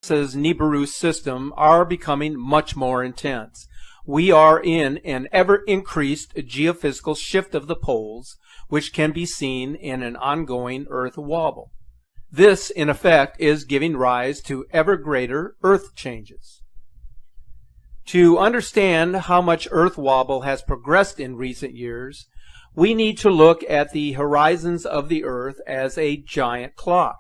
NASA's Nibiru system are becoming much more intense. We are in an ever-increased geophysical shift of the poles, which can be seen in an ongoing Earth wobble. This, in effect, is giving rise to ever greater Earth changes. To understand how much Earth wobble has progressed in recent years, we need to look at the horizons of the Earth as a giant clock.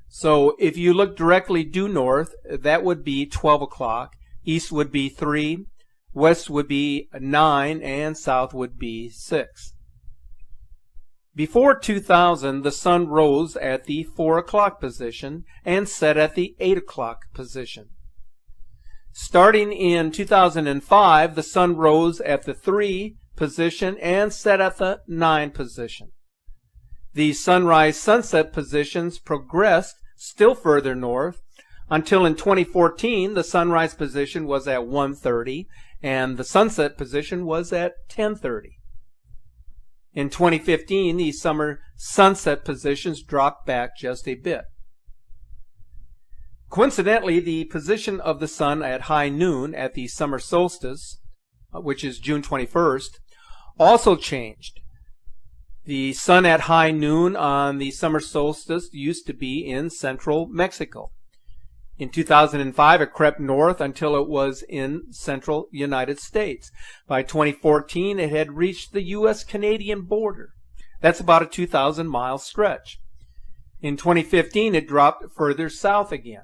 So if you look directly due north, that would be 12 o'clock, east would be 3, west would be 9, and south would be 6. Before 2000, the sun rose at the 4 o'clock position and set at the 8 o'clock position. Starting in 2005, the sun rose at the 3 position and set at the 9 position. The sunrise-sunset positions progressed still further north until in 2014 the sunrise position was at 1:30 and the sunset position was at 10:30. In 2015, the summer sunset positions dropped back just a bit. Coincidentally, the position of the sun at high noon at the summer solstice, which is June 21st, also changed. The sun at high noon on the summer solstice used to be in central Mexico. In 2005, it crept north until it was in central United States. By 2014, it had reached the U.S.-Canadian border. That's about a 2,000-mile stretch. In 2015, it dropped further south again.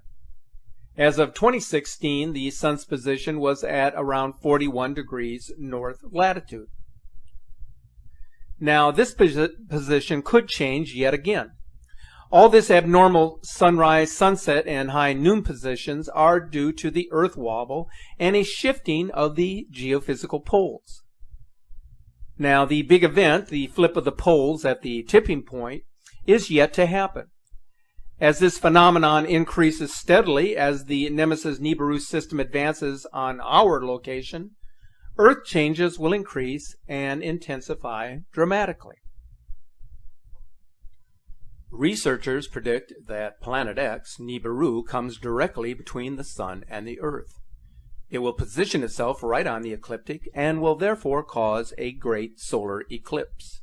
As of 2016, the sun's position was at around 41 degrees north latitude. Now, this position could change yet again. All this abnormal sunrise, sunset, and high noon positions are due to the Earth wobble and a shifting of the geophysical poles. Now, the big event, the flip of the poles at the tipping point, is yet to happen. As this phenomenon increases steadily as the Nemesis Nibiru system advances on our location, Earth changes will increase and intensify dramatically. Researchers predict that Planet X, Nibiru, comes directly between the Sun and the Earth. It will position itself right on the ecliptic and will therefore cause a great solar eclipse.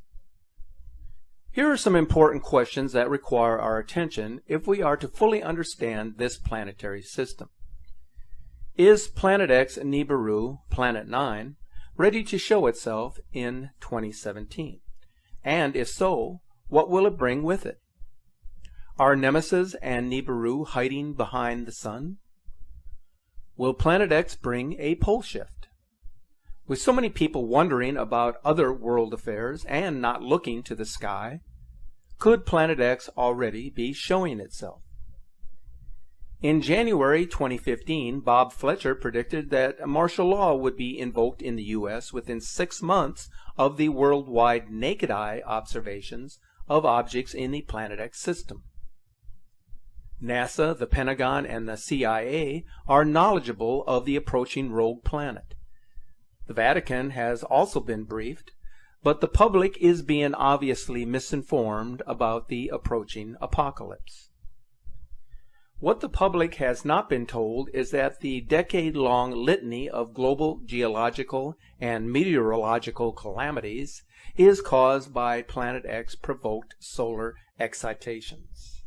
Here are some important questions that require our attention if we are to fully understand this planetary system. Is Planet X Nibiru, Planet 9, ready to show itself in 2017? And if so, what will it bring with it? Are Nemesis and Nibiru hiding behind the sun? Will Planet X bring a pole shift? With so many people wondering about other world affairs and not looking to the sky, could Planet X already be showing itself? In January 2015, Bob Fletcher predicted that martial law would be invoked in the U.S. within 6 months of the worldwide naked eye observations of objects in the Planet X system. NASA, the Pentagon, and the CIA are knowledgeable of the approaching rogue planet. The Vatican has also been briefed, but the public is being obviously misinformed about the approaching apocalypse. What the public has not been told is that the decade-long litany of global geological and meteorological calamities is caused by Planet X-provoked solar excitations.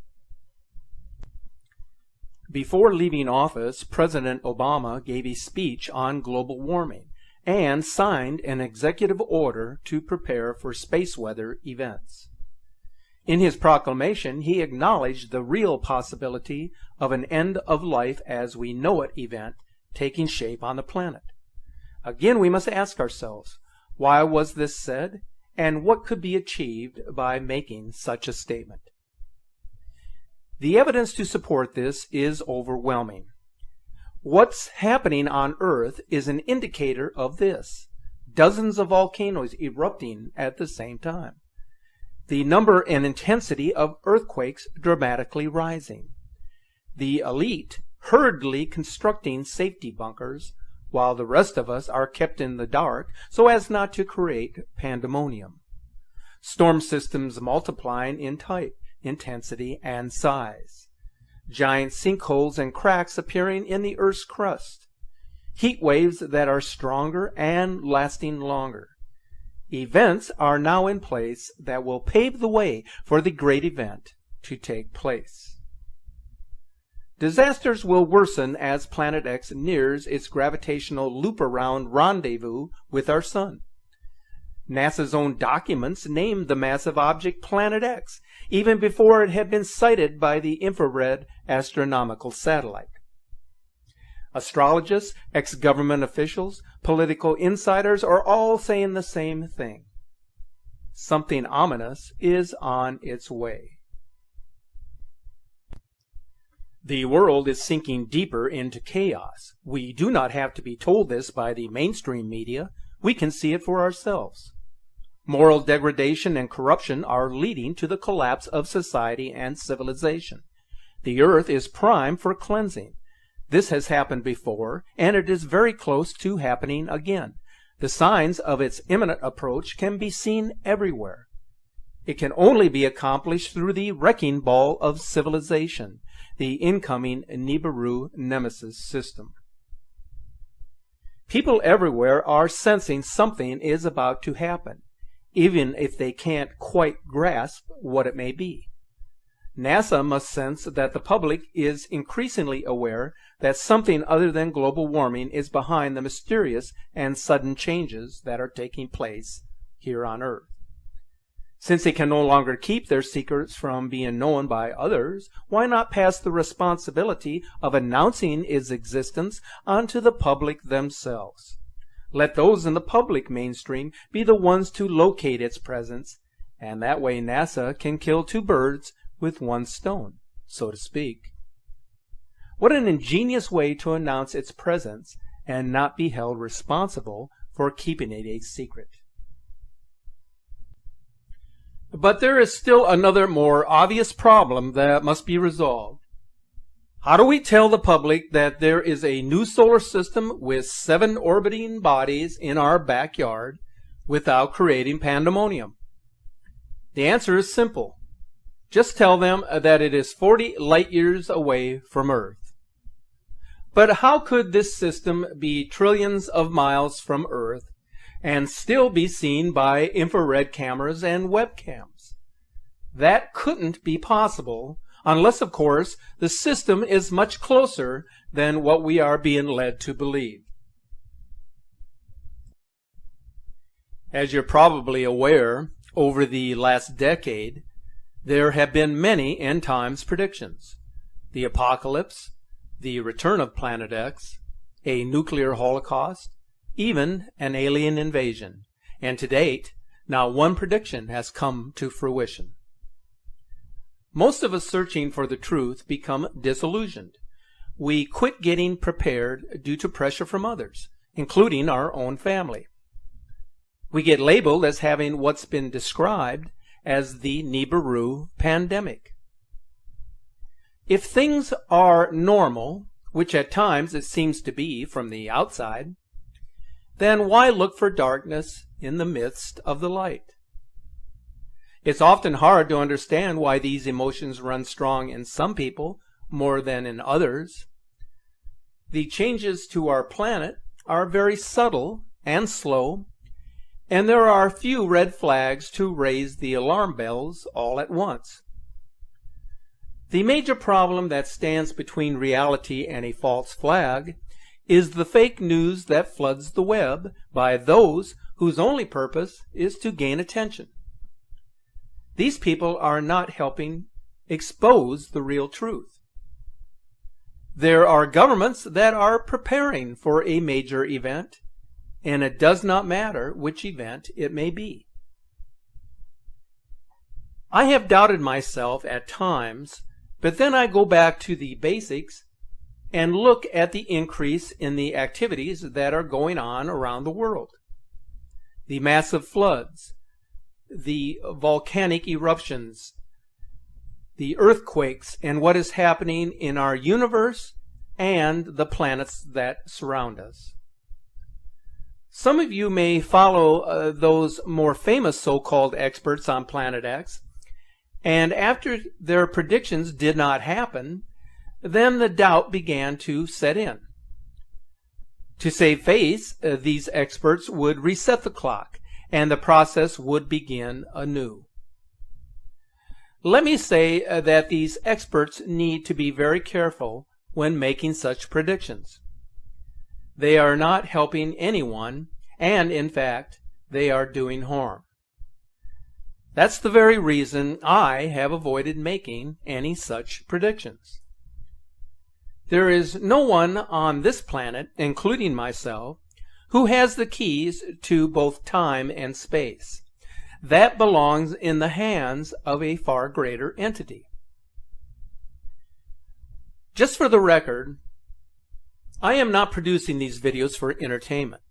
Before leaving office, President Obama gave a speech on global warming and signed an executive order to prepare for space weather events. In his proclamation, he acknowledged the real possibility of an end-of-life as we know it event taking shape on the planet. Again, we must ask ourselves, why was this said, and what could be achieved by making such a statement? The evidence to support this is overwhelming. What's happening on Earth is an indicator of this. Dozens of volcanoes erupting at the same time. The number and intensity of earthquakes dramatically rising. The elite hurriedly constructing safety bunkers, while the rest of us are kept in the dark so as not to create pandemonium. Storm systems multiplying in type, intensity, and size. giant sinkholes and cracks appearing in the Earth's crust, heat waves that are stronger and lasting longer. Events are now in place that will pave the way for the great event to take place. Disasters will worsen as Planet X nears its gravitational loop-around rendezvous with our Sun. NASA's own documents named the massive object Planet X, even before it had been sighted by the infrared astronomical satellite. Astrologists, ex-government officials, political insiders are all saying the same thing. Something ominous is on its way. The world is sinking deeper into chaos. We do not have to be told this by the mainstream media. We can see it for ourselves. Moral degradation and corruption are leading to the collapse of society and civilization. The earth is primed for cleansing. This has happened before, and it is very close to happening again. The signs of its imminent approach can be seen everywhere. It can only be accomplished through the wrecking ball of civilization, the incoming Nibiru Nemesis system. People everywhere are sensing something is about to happen, even if they can't quite grasp what it may be. NASA must sense that the public is increasingly aware that something other than global warming is behind the mysterious and sudden changes that are taking place here on Earth. Since they can no longer keep their secrets from being known by others, why not pass the responsibility of announcing its existence onto the public themselves? Let those in the public mainstream be the ones to locate its presence, and that way NASA can kill two birds with one stone, so to speak. What an ingenious way to announce its presence and not be held responsible for keeping it a secret. But there is still another more obvious problem that must be resolved. How do we tell the public that there is a new solar system with 7 orbiting bodies in our backyard without creating pandemonium? The answer is simple. Just tell them that it is 40 light years away from Earth. But how could this system be trillions of miles from Earth and still be seen by infrared cameras and webcams? That couldn't be possible unless, of course, the system is much closer than what we are being led to believe. As you're probably aware, over the last decade, there have been many end times predictions. The apocalypse, the return of Planet X, a nuclear holocaust, even an alien invasion. And to date, not one prediction has come to fruition. Most of us searching for the truth become disillusioned. We quit getting prepared due to pressure from others, including our own family. We get labeled as having what's been described as the Nibiru pandemic. If things are normal, which at times it seems to be from the outside, then why look for darkness in the midst of the light? It's often hard to understand why these emotions run strong in some people more than in others. The changes to our planet are very subtle and slow, and there are few red flags to raise the alarm bells all at once. The major problem that stands between reality and a false flag is the fake news that floods the web by those whose only purpose is to gain attention. These people are not helping expose the real truth. There are governments that are preparing for a major event, and it does not matter which event it may be. I have doubted myself at times, but then I go back to the basics and look at the increase in the activities that are going on around the world. The massive floods, the volcanic eruptions, the earthquakes, and what is happening in our universe and the planets that surround us. Some of you may follow those more famous so-called experts on Planet X, and after their predictions did not happen, then the doubt began to set in. To save face, these experts would reset the clock, and the process would begin anew. Let me say that these experts need to be very careful when making such predictions. They are not helping anyone, and in fact, they are doing harm. That's the very reason I have avoided making any such predictions. There is no one on this planet, including myself, who has the keys to both time and space. That belongs in the hands of a far greater entity. Just for the record, I am not producing these videos for entertainment.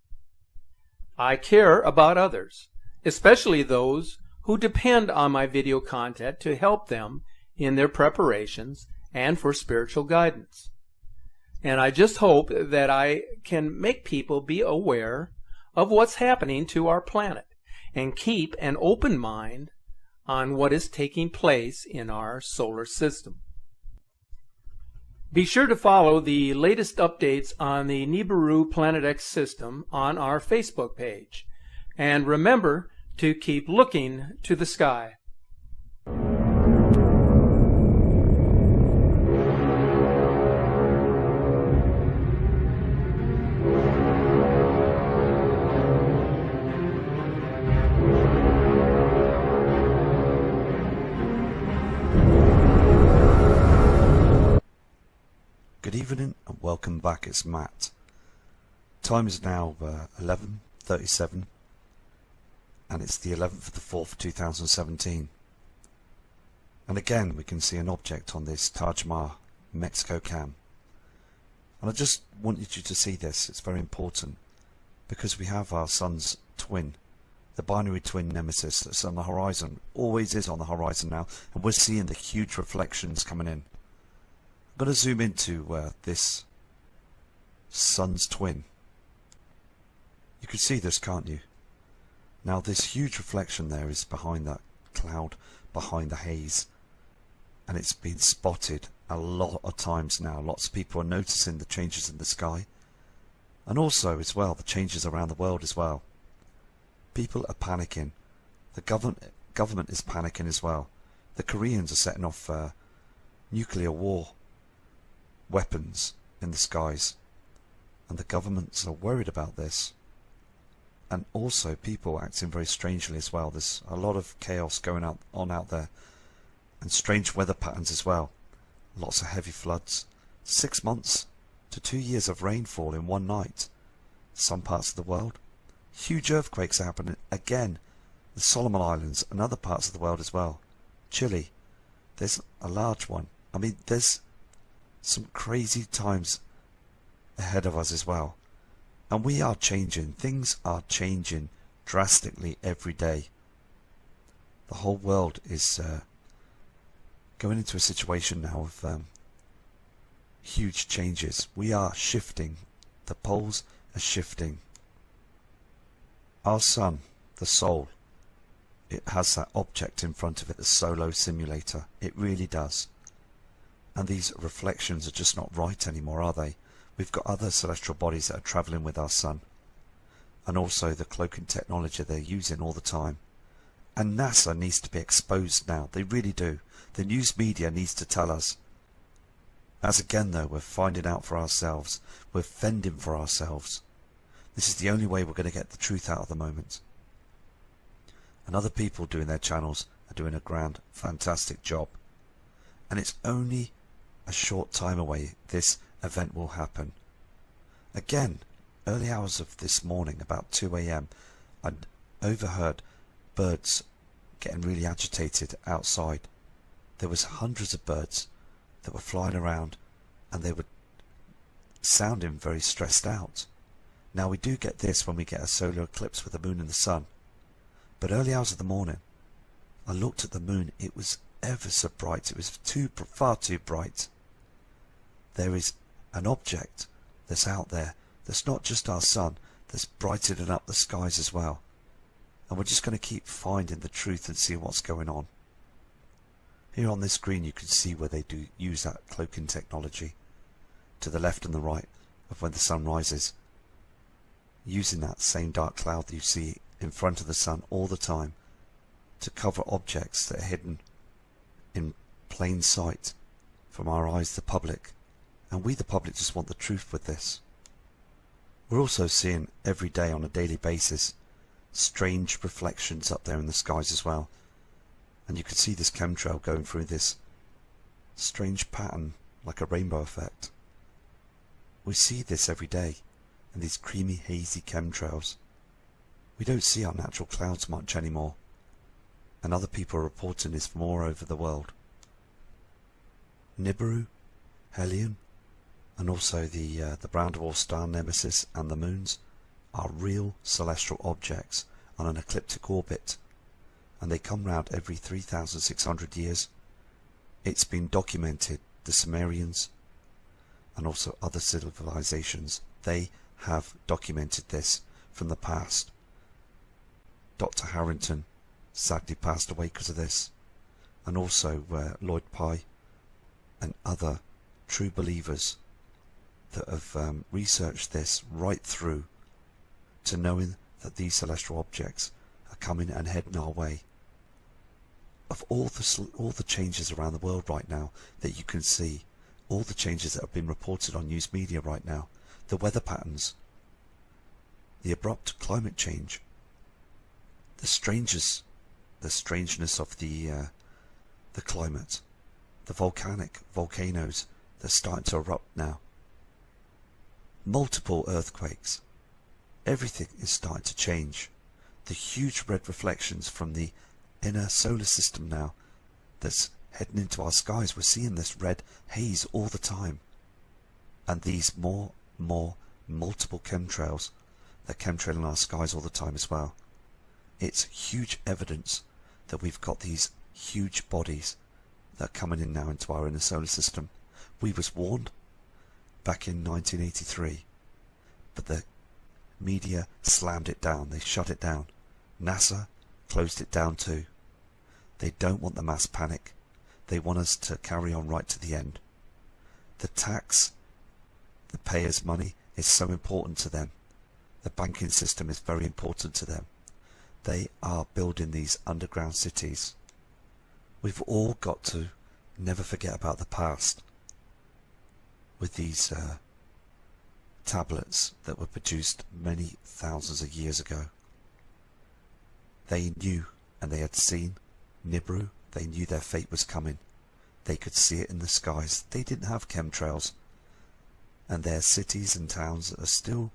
I care about others, especially those who depend on my video content to help them in their preparations and for spiritual guidance. And I just hope that I can make people be aware of what's happening to our planet and keep an open mind on what is taking place in our solar system. Be sure to follow the latest updates on the Nibiru Planet X system on our Facebook page. And remember to keep looking to the sky. Good evening and welcome back. It's Matt. Time is now 11:37 and it's the 11th of the 4th 2017, and again we can see an object on this Taj Mahal Mexico cam, and I just wanted you to see this. It's very important because we have our sun's twin, the binary twin Nemesis, that's on the horizon, always is on the horizon now, and we're seeing the huge reflections coming in. I'm going to zoom into this sun's twin. You can see this, can't you? Now this huge reflection there is behind that cloud, behind the haze, and it's been spotted a lot of times now. Lots of people are noticing the changes in the sky, and also as well the changes around the world as well. People are panicking. The government is panicking as well. The Koreans are setting off nuclear war weapons in the skies, and the governments are worried about this, and also people acting very strangely as well. There's a lot of chaos going on out there, and strange weather patterns as well. Lots of heavy floods, 6 months to 2 years of rainfall in one night. Some parts of the world, huge earthquakes are happening again. The Solomon Islands and other parts of the world as well. Chile, there's a large one. I mean, there's some crazy times ahead of us as well, and we are changing. Things are changing drastically every day. The whole world is going into a situation now of huge changes. We are shifting. The poles are shifting. Our sun, the soul, it has that object in front of it, the Solo Simulator. It really does. And these reflections are just not right anymore, are they? We've got other celestial bodies that are travelling with our sun, and also the cloaking technology they're using all the time. And NASA needs to be exposed now. They really do. The news media needs to tell us. As again though, we're finding out for ourselves. We're fending for ourselves. This is the only way we're going to get the truth out at the moment. And other people doing their channels are doing a grand, fantastic job. And it's only a short time away this event will happen. Again, early hours of this morning, about 2 AM, I'd overheard birds getting really agitated outside. There was hundreds of birds that were flying around, and they were sounding very stressed out. Now we do get this when we get a solar eclipse with the moon and the sun, but early hours of the morning I looked at the moon. It was ever so bright. It was far too bright. There is an object that's out there that's not just our sun, that's brightening up the skies as well, and we're just going to keep finding the truth and see what's going on. Here on this screen you can see where they do use that cloaking technology to the left and the right of when the sun rises, using that same dark cloud that you see in front of the sun all the time to cover objects that are hidden in plain sight from our eyes, the public. And we, the public, just want the truth with this. We're also seeing every day on a daily basis strange reflections up there in the skies as well. And you can see this chemtrail going through this strange pattern like a rainbow effect. We see this every day, and these creamy hazy chemtrails. We don't see our natural clouds much anymore, and other people are reporting this from all over the world. Nibiru, Helion, and also the brown dwarf star Nemesis and the moons are real celestial objects on an ecliptic orbit, and they come round every 3,600 years. It's been documented. The Sumerians and also other civilizations, they have documented this from the past. Dr. Harrington sadly passed away because of this, and also Lloyd Pye and other true believers that have researched this right through to knowing that these celestial objects are coming and heading our way. Of all the changes around the world right now that you can see, all the changes that have been reported on news media right now, the weather patterns, the abrupt climate change, the strangeness of the climate, the volcanoes that are starting to erupt now, multiple earthquakes, everything is starting to change. The huge red reflections from the inner solar system now that's heading into our skies, we're seeing this red haze all the time, and these multiple chemtrails that chemtrail in our skies all the time as well. It's huge evidence that we've got these huge bodies that are coming in now into our inner solar system. We was warned back in 1983, but the media slammed it down. They shut it down. NASA closed it down too. They don't want the mass panic. They want us to carry on right to the end. The tax, the payers' money is so important to them. The banking system is very important to them. They are building these underground cities. We've all got to never forget about the past with these tablets that were produced many thousands of years ago. They knew and they had seen Nibiru. They knew their fate was coming. They could see it in the skies. They didn't have chemtrails, and their cities and towns are still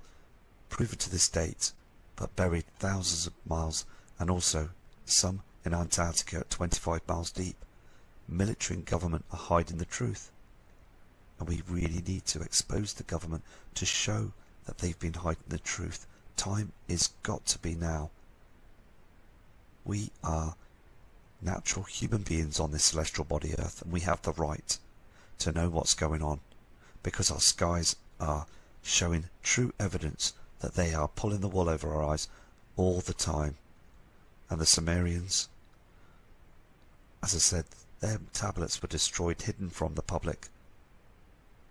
proven to this date, but buried thousands of miles, and also some in Antarctica at 25 miles deep. Military and government are hiding the truth, and we really need to expose the government to show that they've been hiding the truth. Time is got to be now. We are natural human beings on this celestial body Earth, and we have the right to know what's going on, because our skies are showing true evidence that they are pulling the wool over our eyes all the time. And the Sumerians, as I said, their tablets were destroyed, hidden from the public.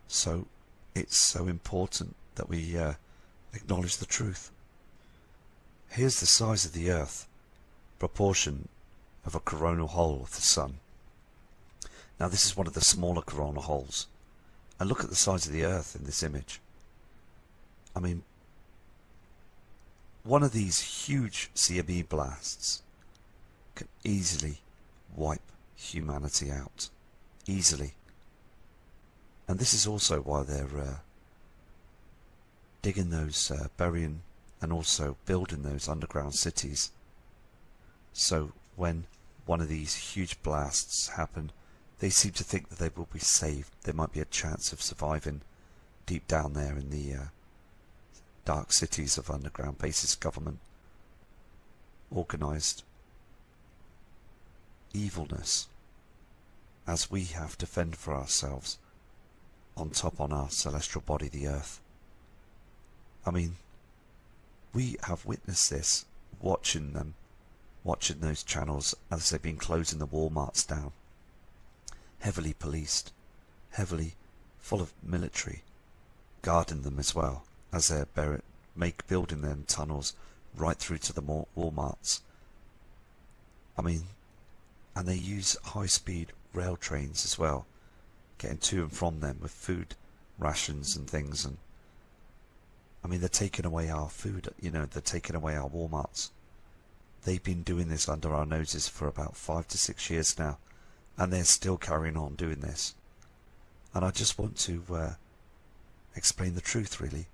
So it's so important that we acknowledge the truth. Here's the size of the Earth, proportion of a coronal hole of the Sun. Now this is one of the smaller coronal holes, and look at the size of the Earth in this image. I mean, one of these huge CME blasts can easily wipe humanity out, easily. And this is also why they're digging those, burying and also building those underground cities. So when one of these huge blasts happen, they seem to think that they will be saved. There might be a chance of surviving deep down there in the dark cities of underground bases, government, organised evilness, as we have to fend for ourselves on top on our celestial body, the Earth. I mean, we have witnessed this, watching those channels as they've been closing the Walmarts down. heavily policed, heavily full of military, guarding them as well, as they're building them tunnels right through to the Walmarts. I mean, and they use high-speed rail trains as well, getting to and from them with food rations and things. And I mean, they're taking away our food, you know, they're taking away our Walmarts. They've been doing this under our noses for about 5 to 6 years now, and they're still carrying on doing this. And I just want to explain the truth, really.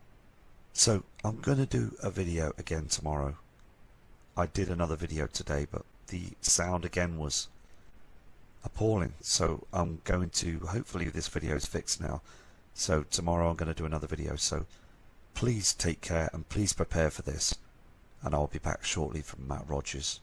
So I'm going to do a video again tomorrow. I did another video today, but the sound again was appalling. So I'm going to, hopefully this video is fixed now. So tomorrow I'm going to do another video. So please take care and please prepare for this. And I'll be back shortly from Matt Rogers.